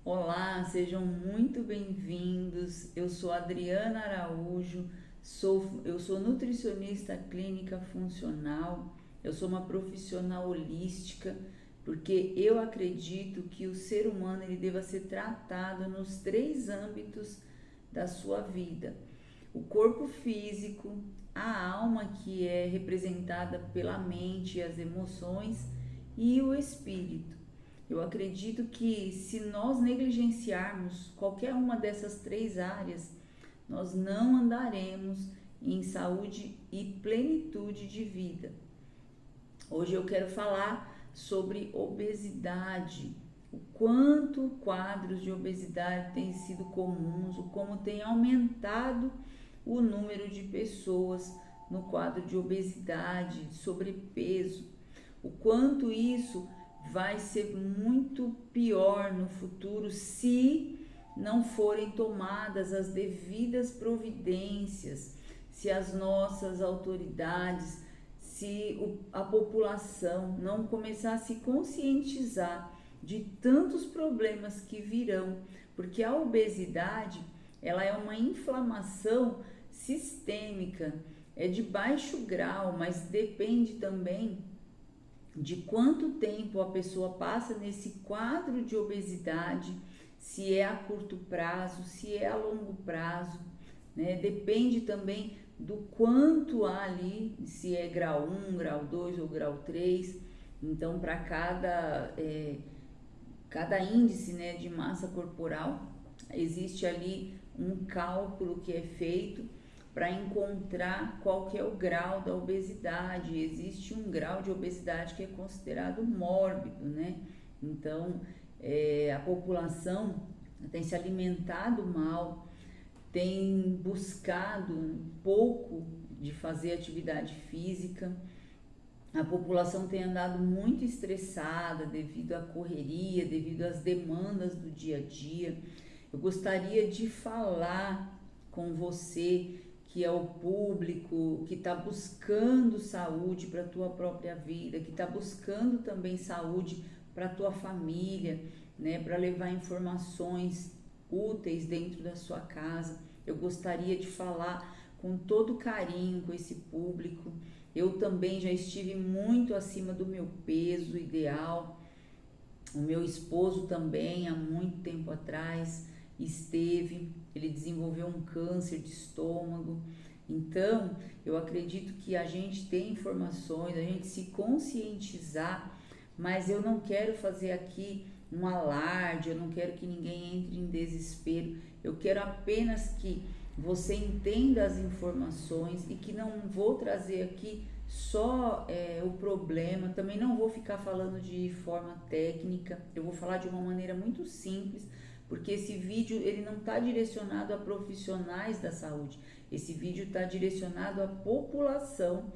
Olá, sejam muito bem-vindos. Eu sou Adriana Araújo, eu sou nutricionista clínica funcional, eu sou uma profissional holística, porque eu acredito que o ser humano ele deva ser tratado nos três âmbitos da sua vida: o corpo físico, a alma, que é representada pela mente e as emoções, e o espírito. Eu acredito que se nós negligenciarmos qualquer uma dessas três áreas, nós não andaremos em saúde e plenitude de vida. Hoje eu quero falar sobre obesidade, o quanto quadros de obesidade têm sido comuns, o como tem aumentado o número de pessoas no quadro de obesidade, de sobrepeso, o quanto isso vai ser muito pior no futuro se não forem tomadas as devidas providências, se as nossas autoridades, se a população não começar a se conscientizar de tantos problemas que virão, porque a obesidade ela é uma inflamação sistêmica, é de baixo grau, mas depende também de quanto tempo a pessoa passa nesse quadro de obesidade, se é a curto prazo, se é a longo prazo, né? Depende também do quanto há ali, se é grau 1, grau 2 ou grau 3. Então, para cada índice, né, de massa corporal, existe ali um cálculo que é feito para encontrar qual que é o grau da obesidade. Existe um grau de obesidade que é considerado mórbido, né? Então, a população tem se alimentado mal, tem buscado um pouco de fazer atividade física. A população tem andado muito estressada devido à correria, devido às demandas do dia a dia. Eu gostaria de falar com você, que é o público que está buscando saúde para a tua própria vida, que está buscando também saúde para a tua família, né, para levar informações úteis dentro da sua casa. Eu gostaria de falar com todo carinho com esse público. Eu também já estive muito acima do meu peso ideal. O meu esposo também, há muito tempo atrás, ele desenvolveu um câncer de estômago. Então, eu acredito que a gente tem informações, a gente se conscientizar, mas eu não quero fazer aqui um alarde, eu não quero que ninguém entre em desespero, eu quero apenas que você entenda as informações e que não vou trazer aqui só o problema, também não vou ficar falando de forma técnica, eu vou falar de uma maneira muito simples, porque esse vídeo ele não está direcionado a profissionais da saúde, esse vídeo está direcionado à população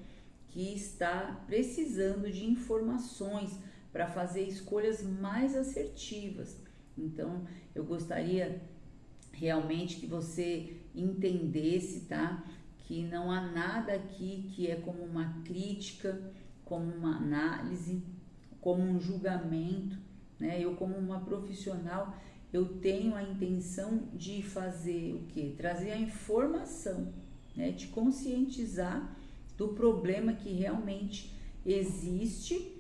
que está precisando de informações para fazer escolhas mais assertivas. Então, eu gostaria realmente que você entendesse, tá? Que não há nada aqui que é como uma crítica, como uma análise, como um julgamento, né? Eu, como uma profissional, eu tenho a intenção de fazer o quê? Trazer a informação, né? De conscientizar do problema que realmente existe,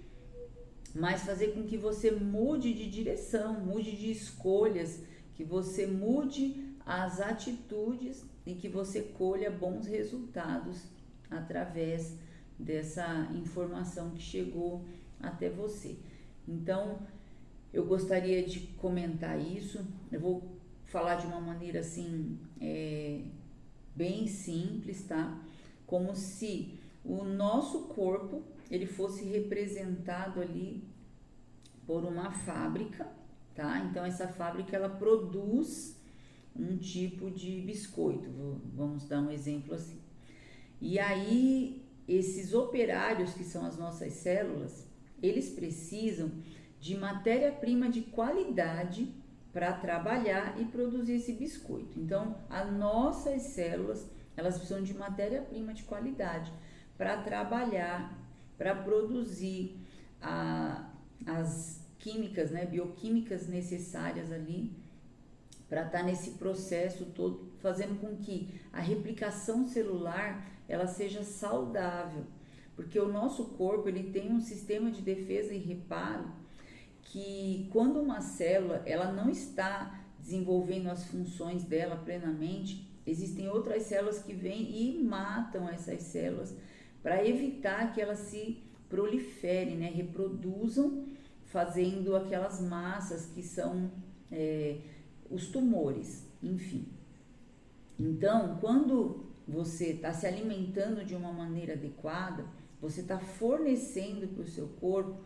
mas fazer com que você mude de direção, mude de escolhas, que você mude as atitudes e que você colha bons resultados através dessa informação que chegou até você. Então, eu gostaria de comentar isso. Eu vou falar de uma maneira assim, bem simples, tá? Como se o nosso corpo ele fosse representado ali por uma fábrica, tá? Então essa fábrica ela produz um tipo de biscoito, vamos dar um exemplo assim. E aí esses operários que são as nossas células, eles precisam de matéria-prima de qualidade para trabalhar e produzir esse biscoito. Então, as nossas células, elas precisam de matéria-prima de qualidade para trabalhar, para produzir as químicas, né, bioquímicas necessárias ali para estar nesse processo todo, fazendo com que a replicação celular ela seja saudável, porque o nosso corpo ele tem um sistema de defesa e reparo que quando uma célula ela não está desenvolvendo as funções dela plenamente, existem outras células que vêm e matam essas células para evitar que elas se proliferem, né, reproduzam, fazendo aquelas massas que são os tumores, enfim. Então, quando você está se alimentando de uma maneira adequada, você está fornecendo para o seu corpo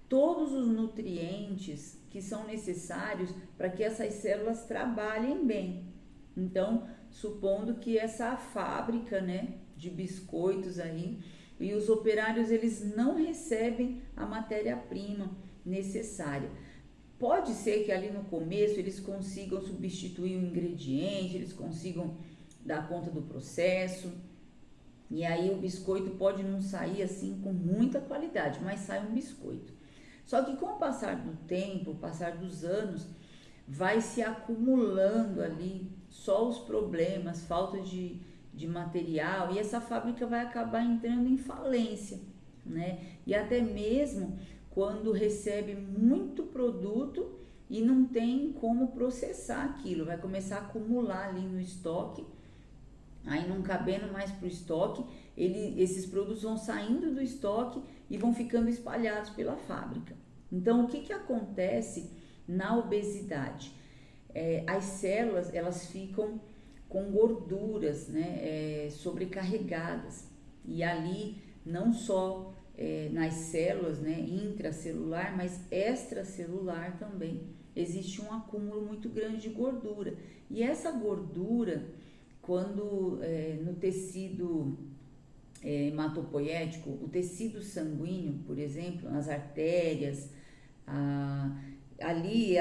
todos os nutrientes que são necessários para que essas células trabalhem bem. Então, supondo que essa fábrica, né, de biscoitos aí, e os operários eles não recebem a matéria-prima necessária. Pode ser que ali no começo eles consigam substituir o ingrediente, eles consigam dar conta do processo, e aí o biscoito pode não sair assim com muita qualidade, mas sai um biscoito. Só que com o passar do tempo, o passar dos anos, vai se acumulando ali só os problemas, falta de material, e essa fábrica vai acabar entrando em falência, né? E até mesmo quando recebe muito produto e não tem como processar aquilo, vai começar a acumular ali no estoque, aí não cabendo mais para o estoque, esses produtos vão saindo do estoque e vão ficando espalhados pela fábrica. Então, o que acontece na obesidade? As células, elas ficam com gorduras, né, sobrecarregadas, e ali não só nas células, né, intracelular, mas extracelular também, existe um acúmulo muito grande de gordura, e essa gordura, quando no tecido hematopoético, o tecido sanguíneo, por exemplo, nas artérias, ali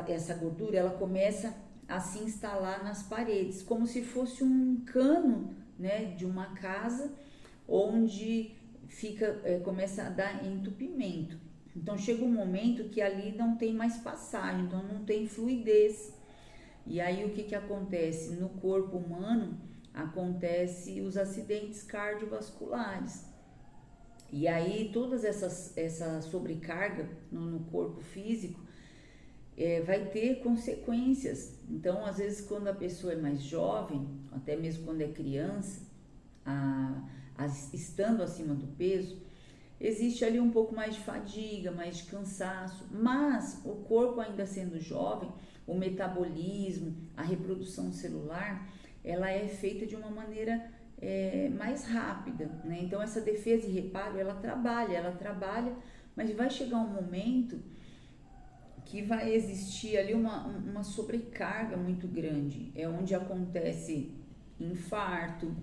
essa gordura ela começa a se instalar nas paredes, como se fosse um cano, né, de uma casa, onde começa a dar entupimento. Então chega um momento que ali não tem mais passagem, então não tem fluidez. E aí o que acontece? No corpo humano acontece os acidentes cardiovasculares. E aí todas essa sobrecarga no corpo físico vai ter consequências. Então, às vezes, quando a pessoa é mais jovem, até mesmo quando é criança, estando acima do peso, existe ali um pouco mais de fadiga, mais de cansaço, mas o corpo ainda sendo jovem, o metabolismo, a reprodução celular, ela é feita de uma maneira mais rápida, né? Então essa defesa e reparo, ela trabalha, mas vai chegar um momento que vai existir ali uma sobrecarga muito grande, onde acontece infarto,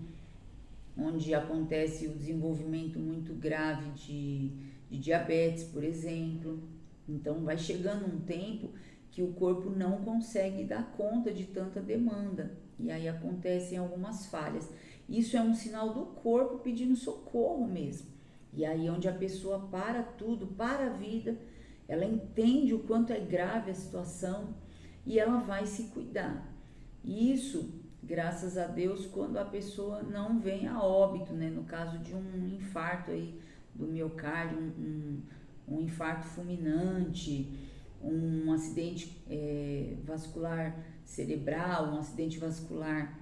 onde acontece o desenvolvimento muito grave de diabetes, por exemplo. Então vai chegando um tempo que o corpo não consegue dar conta de tanta demanda, e aí acontecem algumas falhas. Isso é um sinal do corpo pedindo socorro mesmo. E aí onde a pessoa para tudo, para a vida, ela entende o quanto é grave a situação e ela vai se cuidar. Isso, graças a Deus, quando a pessoa não vem a óbito, né? No caso de um infarto aí do miocárdio, um infarto fulminante, um acidente vascular cerebral, um acidente vascular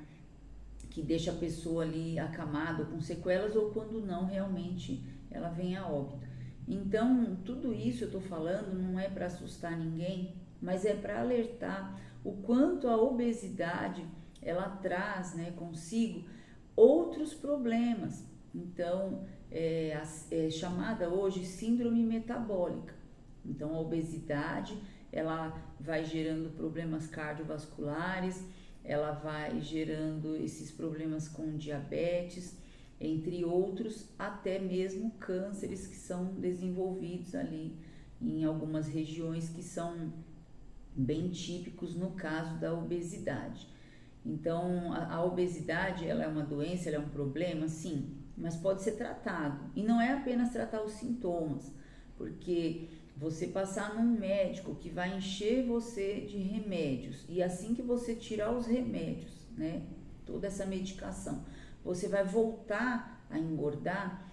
que deixa a pessoa ali acamada com sequelas, ou quando não, realmente ela vem a óbito. Então, tudo isso eu estou falando não é para assustar ninguém, mas é para alertar o quanto a obesidade ela traz, né, consigo outros problemas. Então, é chamada hoje síndrome metabólica. Então, a obesidade ela vai gerando problemas cardiovasculares, ela vai gerando esses problemas com diabetes, entre outros, até mesmo cânceres que são desenvolvidos ali em algumas regiões que são bem típicos no caso da obesidade. Então, a obesidade, ela é uma doença, ela é um problema, sim, mas pode ser tratado. E não é apenas tratar os sintomas, porque você passar num médico que vai encher você de remédios, e assim que você tirar os remédios, né, toda essa medicação, você vai voltar a engordar,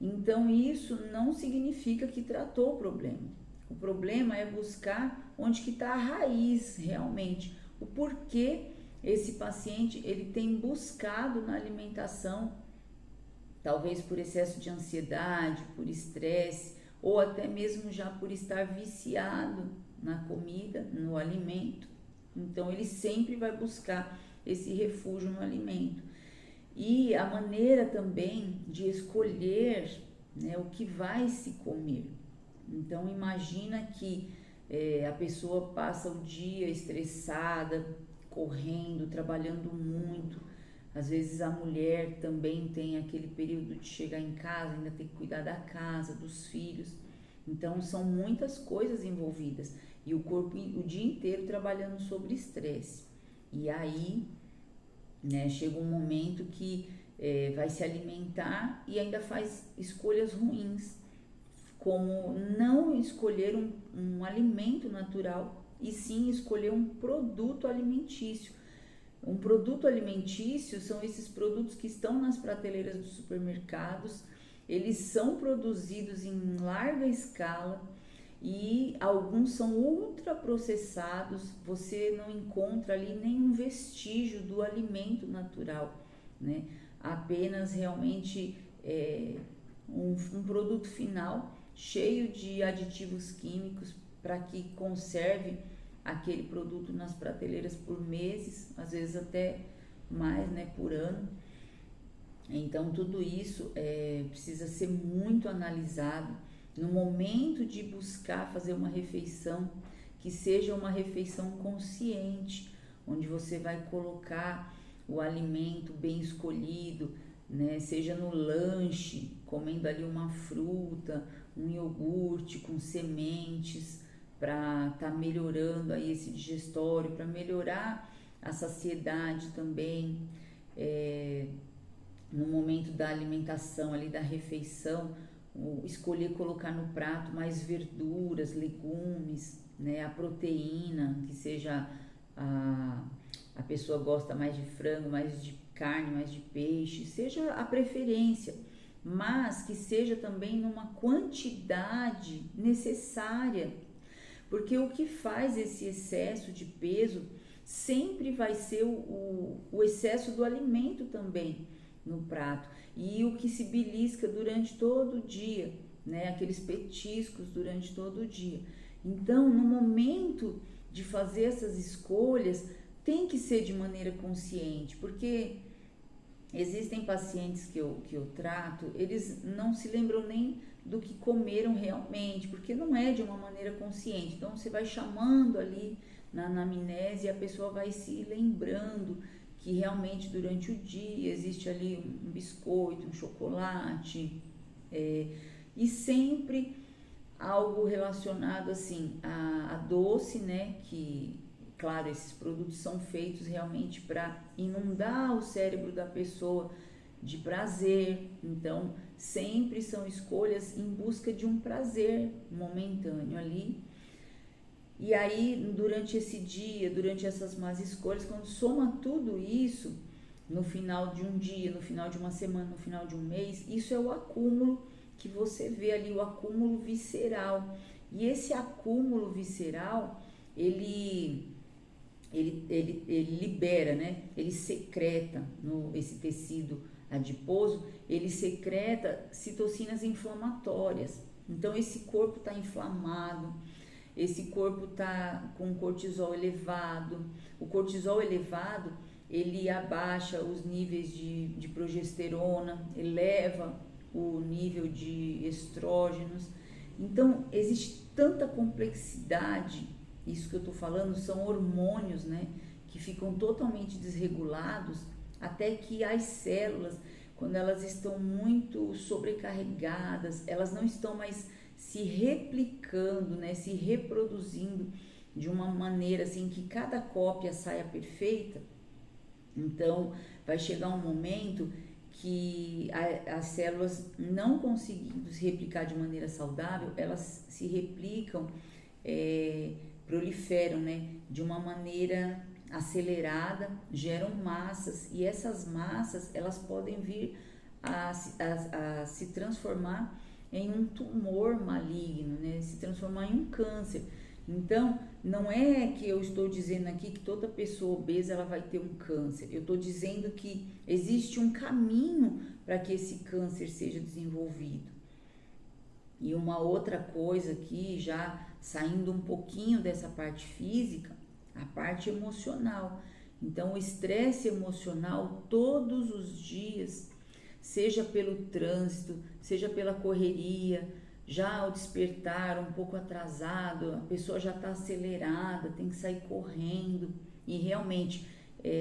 então isso não significa que tratou o problema. O problema é buscar onde que está a raiz realmente, o porquê esse paciente ele tem buscado na alimentação, talvez por excesso de ansiedade, por estresse, ou até mesmo já por estar viciado na comida, no alimento. Então ele sempre vai buscar esse refúgio no alimento. E a maneira também de escolher, né, o que vai se comer. Então imagina que a pessoa passa o dia estressada, correndo, trabalhando muito. Às vezes a mulher também tem aquele período de chegar em casa, ainda tem que cuidar da casa, dos filhos. Então são muitas coisas envolvidas e o corpo o dia inteiro trabalhando sobre estresse. E aí, né, chega um momento que vai se alimentar e ainda faz escolhas ruins, como não escolher um alimento natural e sim escolher um produto alimentício. Um produto alimentício são esses produtos que estão nas prateleiras dos supermercados, eles são produzidos em larga escala e alguns são ultraprocessados, você não encontra ali nenhum vestígio do alimento natural, né? Apenas realmente um produto final cheio de aditivos químicos para que conserve aquele produto nas prateleiras por meses, às vezes até mais, né, por ano. Então tudo isso precisa ser muito analisado no momento de buscar fazer uma refeição, que seja uma refeição consciente, onde você vai colocar o alimento bem escolhido, né, seja no lanche, comendo ali uma fruta, um iogurte com sementes, para estar melhorando aí esse digestório, para melhorar a saciedade também, no momento da alimentação ali, da refeição, escolher colocar no prato mais verduras, legumes, né, a proteína, que seja a pessoa gosta mais de frango, mais de carne, mais de peixe, seja a preferência, mas que seja também numa quantidade necessária, porque o que faz esse excesso de peso sempre vai ser o excesso do alimento também no prato, e o que se belisca durante todo o dia, né? Aqueles petiscos durante todo o dia. Então, no momento de fazer essas escolhas, tem que ser de maneira consciente, porque existem pacientes que eu trato, eles não se lembram nem do que comeram realmente, porque não é de uma maneira consciente. Então você vai chamando ali na anamnese e a pessoa vai se lembrando que realmente durante o dia existe ali um biscoito, um chocolate, e sempre algo relacionado assim a doce, né, que claro, esses produtos são feitos realmente para inundar o cérebro da pessoa de prazer, então sempre são escolhas em busca de um prazer momentâneo ali. E aí, durante esse dia, durante essas más escolhas, quando soma tudo isso, no final de um dia, no final de uma semana, no final de um mês, isso é o acúmulo que você vê ali, o acúmulo visceral. E esse acúmulo visceral, ele libera, né? Ele secreta esse tecido adiposo, ele secreta citocinas inflamatórias. Então esse corpo está inflamado, esse corpo está com cortisol elevado. O cortisol elevado, ele abaixa os níveis de progesterona, eleva o nível de estrógenos. Então existe tanta complexidade. Isso que eu estou falando são hormônios, né, que ficam totalmente desregulados, até que as células, quando elas estão muito sobrecarregadas, elas não estão mais se replicando, né, se reproduzindo de uma maneira assim que cada cópia saia perfeita. Então vai chegar um momento que as células não conseguindo se replicar de maneira saudável, elas se replicam, proliferam, né, de uma maneira acelerada, geram massas, e essas massas elas podem vir a se transformar em um tumor maligno, né, se transformar em um câncer. Então, não é que eu estou dizendo aqui que toda pessoa obesa ela vai ter um câncer. Eu estou dizendo que existe um caminho para que esse câncer seja desenvolvido. E uma outra coisa aqui, já saindo um pouquinho dessa parte física, a parte emocional. Então, o estresse emocional todos os dias, seja pelo trânsito, seja pela correria, já ao despertar um pouco atrasado, a pessoa já está acelerada, tem que sair correndo, e realmente,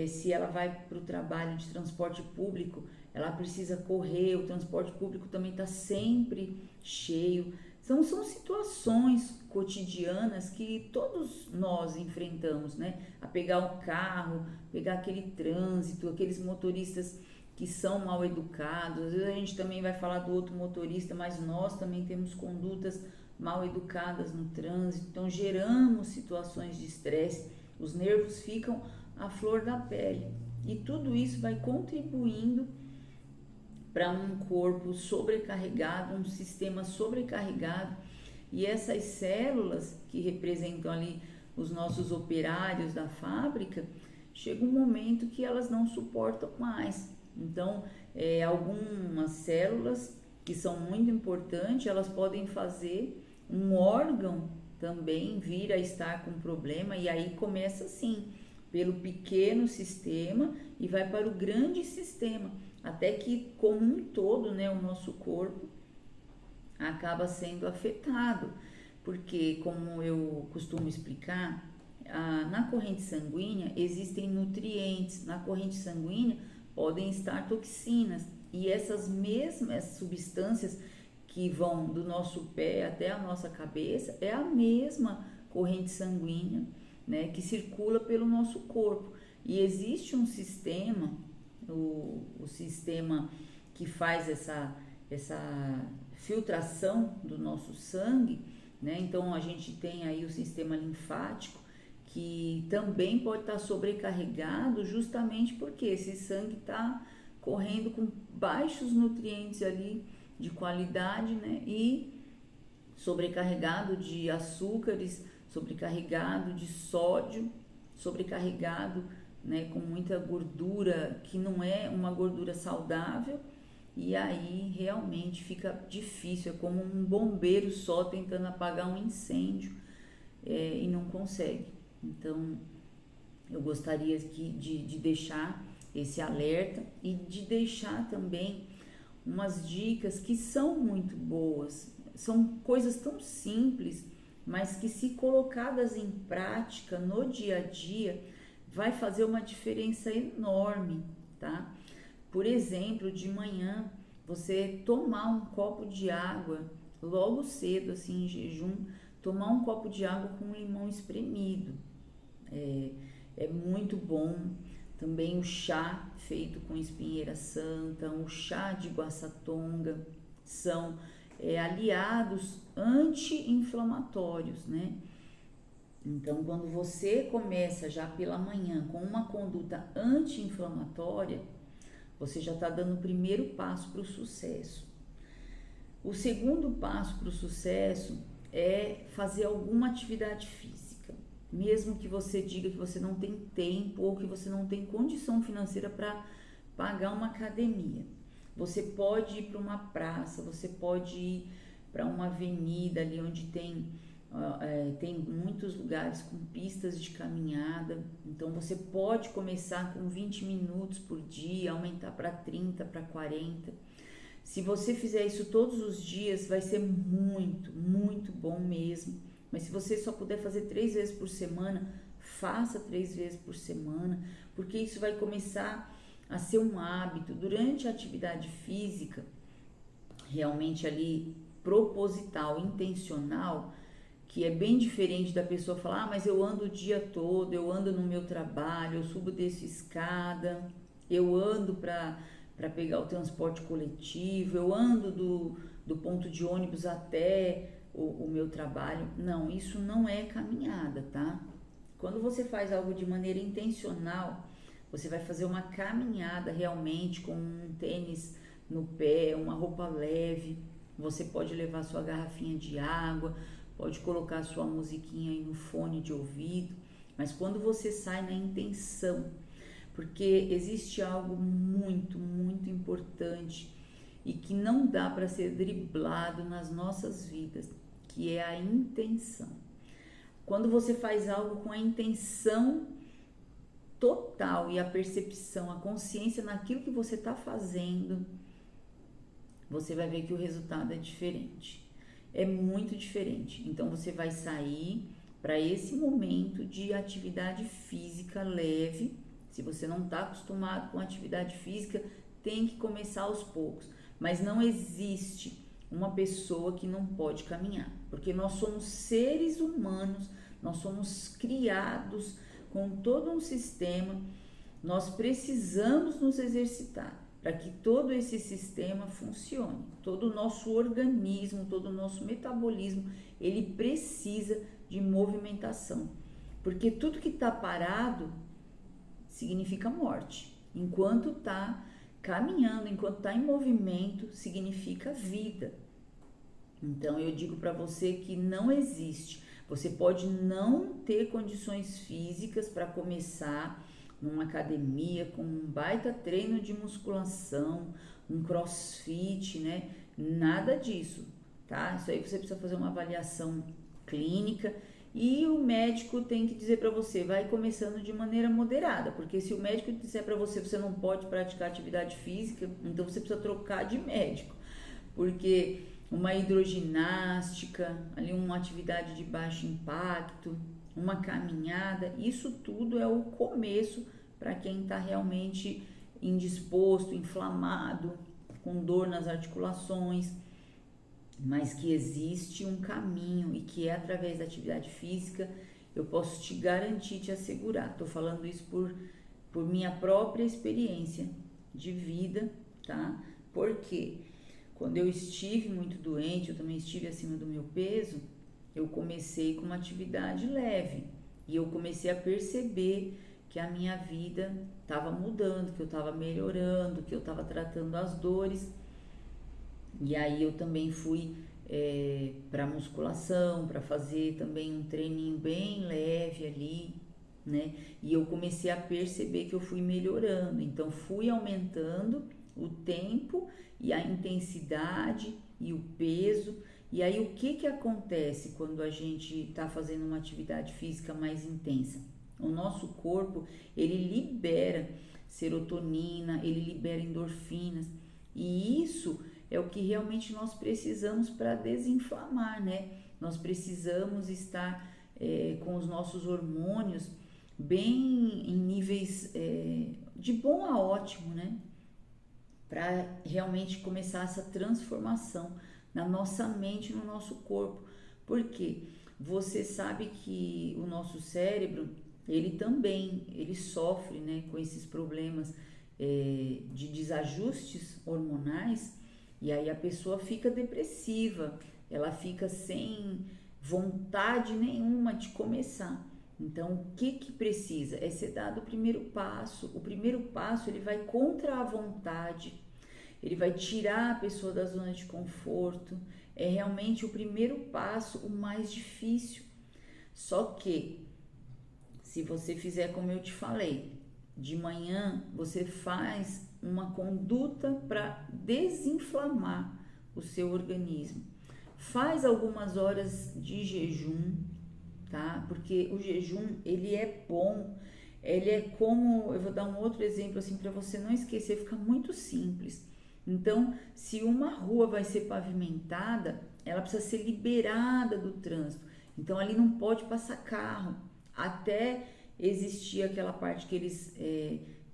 se ela vai para o trabalho de transporte público, ela precisa correr, o transporte público também está sempre cheio. São situações cotidianas que todos nós enfrentamos, né? A pegar o carro, pegar aquele trânsito, aqueles motoristas que são mal educados. Às vezes a gente também vai falar do outro motorista, mas nós também temos condutas mal educadas no trânsito, então geramos situações de estresse, os nervos ficam à flor da pele, e tudo isso vai contribuindo para um corpo sobrecarregado, um sistema sobrecarregado, e essas células que representam ali os nossos operários da fábrica, chega um momento que elas não suportam mais. Então, algumas células que são muito importantes, elas podem fazer um órgão também vir a estar com problema, e aí começa assim, pelo pequeno sistema e vai para o grande sistema, até que como um todo, né, o nosso corpo acaba sendo afetado, porque como eu costumo explicar, na corrente sanguínea existem nutrientes, na corrente sanguínea podem estar toxinas, e essas mesmas substâncias que vão do nosso pé até a nossa cabeça é a mesma corrente sanguínea, né, que circula pelo nosso corpo. E existe um sistema, o sistema que faz essa filtração do nosso sangue, né? Então a gente tem aí o sistema linfático, que também pode estar sobrecarregado, justamente porque esse sangue está correndo com baixos nutrientes ali de qualidade, né? E sobrecarregado de açúcares, sobrecarregado de sódio, sobrecarregado, né, com muita gordura que não é uma gordura saudável, e aí realmente fica difícil, é como um bombeiro só tentando apagar um incêndio e não consegue. Então eu gostaria aqui de deixar esse alerta e de deixar também umas dicas que são muito boas, são coisas tão simples, mas que se colocadas em prática no dia a dia, vai fazer uma diferença enorme, tá? Por exemplo, de manhã, você tomar um copo de água, logo cedo, assim, em jejum, tomar um copo de água com limão espremido, é muito bom. Também o chá feito com espinheira santa, o chá de guaçatonga, são aliados anti-inflamatórios, né? Então, quando você começa já pela manhã com uma conduta anti-inflamatória, você já está dando o primeiro passo para o sucesso. O segundo passo para o sucesso é fazer alguma atividade física, mesmo que você diga que você não tem tempo ou que você não tem condição financeira para pagar uma academia. Você pode ir para uma praça, você pode ir para uma avenida ali onde tem muitos lugares com pistas de caminhada. Então você pode começar com 20 minutos por dia, aumentar para 30, para 40. Se você fizer isso todos os dias, vai ser muito, muito bom mesmo. Mas se você só puder fazer 3 vezes por semana, faça 3 vezes por semana, porque isso vai começar a ser um hábito. Durante a atividade física, realmente ali proposital, intencional, que é bem diferente da pessoa falar, mas eu ando o dia todo, eu ando no meu trabalho, eu subo, desço escada, eu ando para para pegar o transporte coletivo, eu ando do ponto de ônibus até o meu trabalho. Não, isso não é caminhada, tá? Quando você faz algo de maneira intencional, você vai fazer uma caminhada realmente com um tênis no pé, uma roupa leve. Você pode levar sua garrafinha de água, pode colocar sua musiquinha aí no fone de ouvido, mas quando você sai na intenção, porque existe algo muito, muito importante e que não dá para ser driblado nas nossas vidas, que é a intenção. Quando você faz algo com a intenção total e a percepção, a consciência naquilo que você está fazendo, você vai ver que o resultado é diferente. É muito diferente. Então você vai sair para esse momento de atividade física leve. Se você não está acostumado com atividade física, tem que começar aos poucos. Mas não existe uma pessoa que não pode caminhar, porque nós somos seres humanos, nós somos criados com todo um sistema, nós precisamos nos exercitar para que todo esse sistema funcione. Todo o nosso organismo, todo o nosso metabolismo, ele precisa de movimentação, porque tudo que está parado significa morte. Enquanto está caminhando, enquanto está em movimento, significa vida. Então eu digo para você que não existe. Você pode não ter condições físicas para começar numa academia com um baita treino de musculação, um crossfit, né? Nada disso, tá? Isso aí você precisa fazer uma avaliação clínica e o médico tem que dizer para você, vai começando de maneira moderada, porque se o médico disser para você, você não pode praticar atividade física, então você precisa trocar de médico, porque uma hidroginástica, ali uma atividade de baixo impacto, uma caminhada, isso tudo é o começo para quem está realmente indisposto, inflamado, com dor nas articulações, mas que existe um caminho e que é através da atividade física, eu posso te garantir, te assegurar. Estou falando isso por minha própria experiência de vida, tá? Porque quando eu estive muito doente, eu também estive acima do meu peso, eu comecei com uma atividade leve e eu comecei a perceber que a minha vida estava mudando, que eu estava melhorando, que eu estava tratando as dores. E aí eu também fui para musculação, para fazer também um treininho bem leve ali, né? E eu comecei a perceber que eu fui melhorando, então fui aumentando o tempo e a intensidade e o peso. E aí o que acontece quando a gente está fazendo uma atividade física mais intensa? O nosso corpo, ele libera serotonina, ele libera endorfinas, e isso é o que realmente nós precisamos para desinflamar, né? Nós precisamos estar com os nossos hormônios bem em níveis de bom a ótimo, né? Para realmente começar essa transformação na nossa mente, no nosso corpo. Porque você sabe que o nosso cérebro, ele sofre, né, com esses problemas de desajustes hormonais, e aí a pessoa fica depressiva, ela fica sem vontade nenhuma de começar. Então, o que precisa? É ser dado o primeiro passo. O primeiro passo, ele vai contra a vontade, ele vai tirar a pessoa da zona de conforto. É realmente o primeiro passo, o mais difícil. Só que, se você fizer como eu te falei, de manhã você faz uma conduta para desinflamar o seu organismo. Faz algumas horas de jejum, tá? Porque o jejum, ele é bom, ele é como, eu vou dar um outro exemplo assim para você não esquecer, fica muito simples. Então, se uma rua vai ser pavimentada, ela precisa ser liberada do trânsito. Então, ali não pode passar carro, até existir aquela parte que eles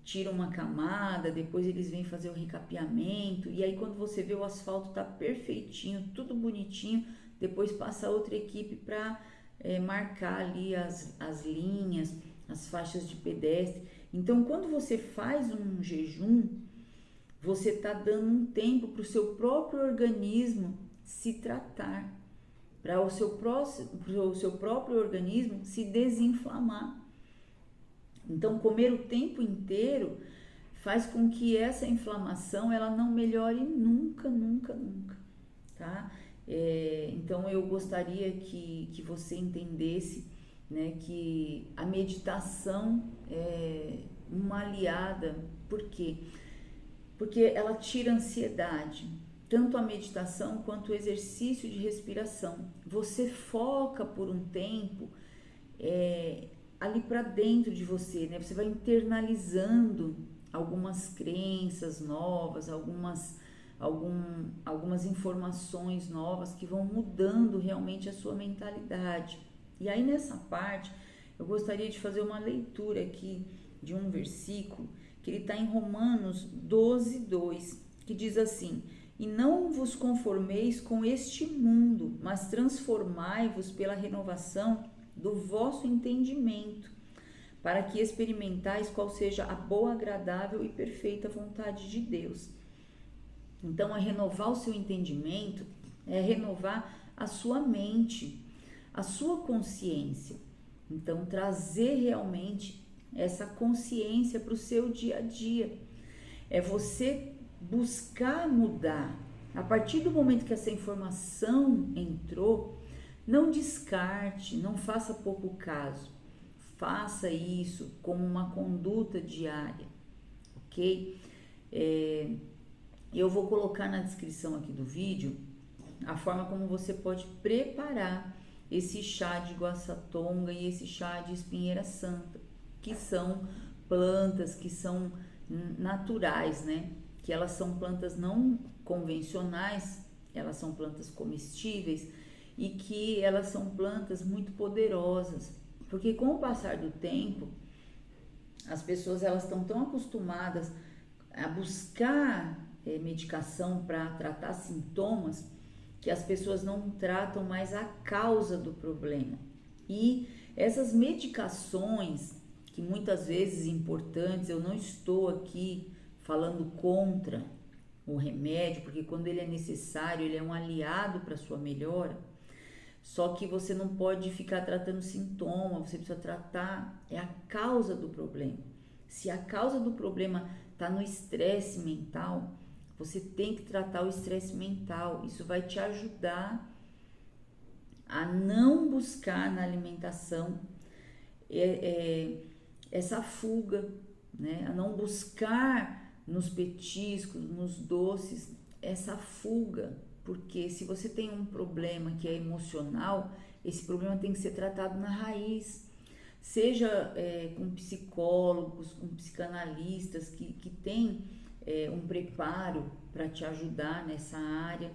tiram uma camada, depois eles vêm fazer o recapeamento, e aí quando você vê o asfalto tá perfeitinho, tudo bonitinho, depois passa outra equipe para marcar ali as linhas, as faixas de pedestre. Então, quando você faz um jejum, você está dando um tempo para o seu próprio organismo se tratar, para o seu próprio organismo se desinflamar. Então, comer o tempo inteiro faz com que essa inflamação ela não melhore nunca, nunca, nunca, tá? Então, eu gostaria que você entendesse, né, que a meditação é uma aliada. Por quê? Porque ela tira a ansiedade, tanto a meditação quanto o exercício de respiração. Você foca por um tempo ali para dentro de você, né? Você vai internalizando algumas crenças novas, algumas informações novas que vão mudando realmente a sua mentalidade. E aí nessa parte eu gostaria de fazer uma leitura aqui de um versículo que ele está em Romanos 12:2, que diz assim: e não vos conformeis com este mundo, mas transformai-vos pela renovação do vosso entendimento, para que experimentais qual seja a boa, agradável e perfeita vontade de Deus. Então, é renovar o seu entendimento, é renovar a sua mente, a sua consciência. Então, trazer realmente essa consciência para o seu dia a dia. É você buscar mudar. A partir do momento que essa informação entrou, não descarte, não faça pouco caso. Faça isso como uma conduta diária, ok? Eu vou colocar na descrição aqui do vídeo a forma como você pode preparar esse chá de guaçatonga e esse chá de espinheira santa, que são plantas que são naturais, né? Que elas são plantas não convencionais, elas são plantas comestíveis e que elas são plantas muito poderosas, porque com o passar do tempo, as pessoas elas estão tão acostumadas a buscar medicação para tratar sintomas, que as pessoas não tratam mais a causa do problema. E essas medicações, que muitas vezes importantes, eu não estou aqui falando contra o remédio, porque quando ele é necessário, ele é um aliado para a sua melhora, só que você não pode ficar tratando sintoma, você precisa tratar a causa do problema. Se a causa do problema está no estresse mental, você tem que tratar o estresse mental. Isso vai te ajudar a não buscar na alimentação essa fuga, né? A não buscar nos petiscos, nos doces, essa fuga. Porque se você tem um problema que é emocional, esse problema tem que ser tratado na raiz. Seja com psicólogos, com psicanalistas que têm um preparo para te ajudar nessa área.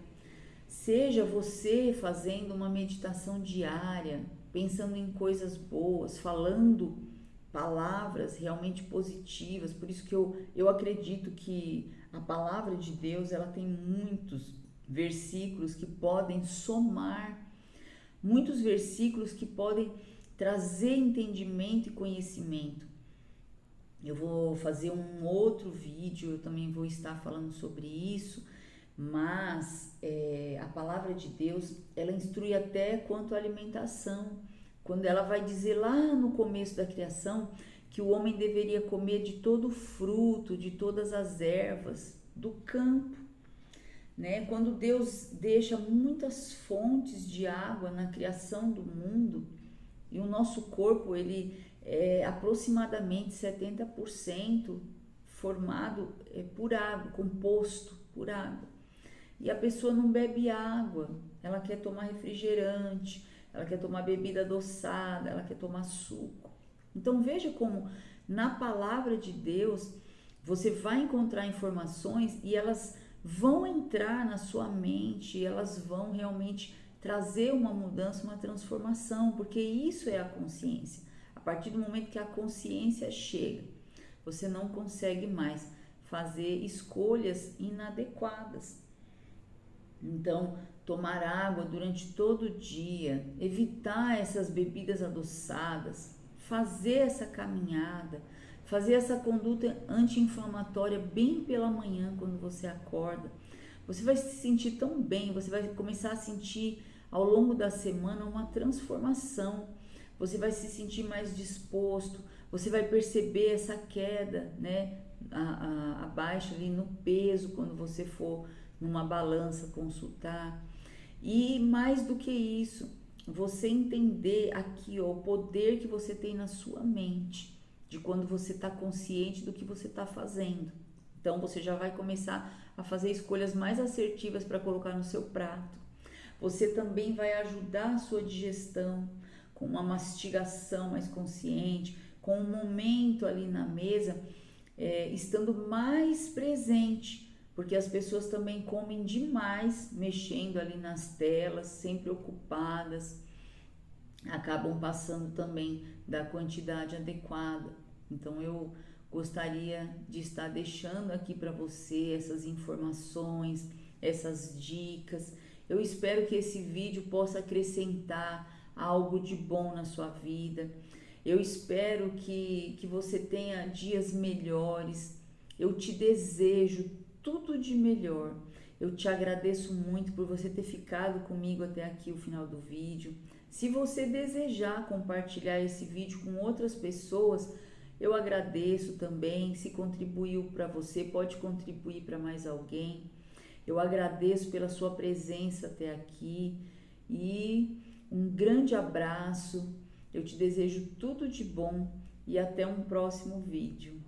Seja você fazendo uma meditação diária, pensando em coisas boas, falando palavras realmente positivas. Por isso que eu acredito que a palavra de Deus ela tem muitos versículos que podem somar, muitos versículos que podem trazer entendimento e conhecimento. Eu vou fazer um outro vídeo, eu também vou estar falando sobre isso, mas a palavra de Deus, ela instrui até quanto à alimentação, quando ela vai dizer lá no começo da criação que o homem deveria comer de todo o fruto, de todas as ervas do campo, né? Quando Deus deixa muitas fontes de água na criação do mundo, e o nosso corpo, ele é aproximadamente 70% formado por água, composto por água. E a pessoa não bebe água, ela quer tomar refrigerante, ela quer tomar bebida adoçada, ela quer tomar suco. Então veja como na palavra de Deus você vai encontrar informações e elas vão entrar na sua mente, elas vão realmente trazer uma mudança, uma transformação, porque isso é a consciência. A partir do momento que a consciência chega, você não consegue mais fazer escolhas inadequadas. Então, tomar água durante todo o dia, evitar essas bebidas adoçadas, fazer essa caminhada, fazer essa conduta anti-inflamatória bem pela manhã quando você acorda. Você vai se sentir tão bem, você vai começar a sentir ao longo da semana uma transformação. Você vai se sentir mais disposto, você vai perceber essa queda, né? A baixa ali no peso quando você for numa balança consultar. E mais do que isso, você entender aqui ó, o poder que você tem na sua mente, de quando você está consciente do que você está fazendo. Então você já vai começar a fazer escolhas mais assertivas para colocar no seu prato. Você também vai ajudar a sua digestão com uma mastigação mais consciente, com um momento ali na mesa, estando mais presente, porque as pessoas também comem demais, mexendo ali nas telas, sempre ocupadas, acabam passando também da quantidade adequada. Então eu gostaria de estar deixando aqui para você essas informações, essas dicas. Eu espero que esse vídeo possa acrescentar algo de bom na sua vida. Eu espero que você tenha dias melhores. Eu te desejo tudo de melhor. Eu te agradeço muito por você ter ficado comigo até aqui o final do vídeo. Se você desejar compartilhar esse vídeo com outras pessoas, eu agradeço também. Se contribuiu para você, pode contribuir para mais alguém. Eu agradeço pela sua presença até aqui e um grande abraço. Eu te desejo tudo de bom e até um próximo vídeo.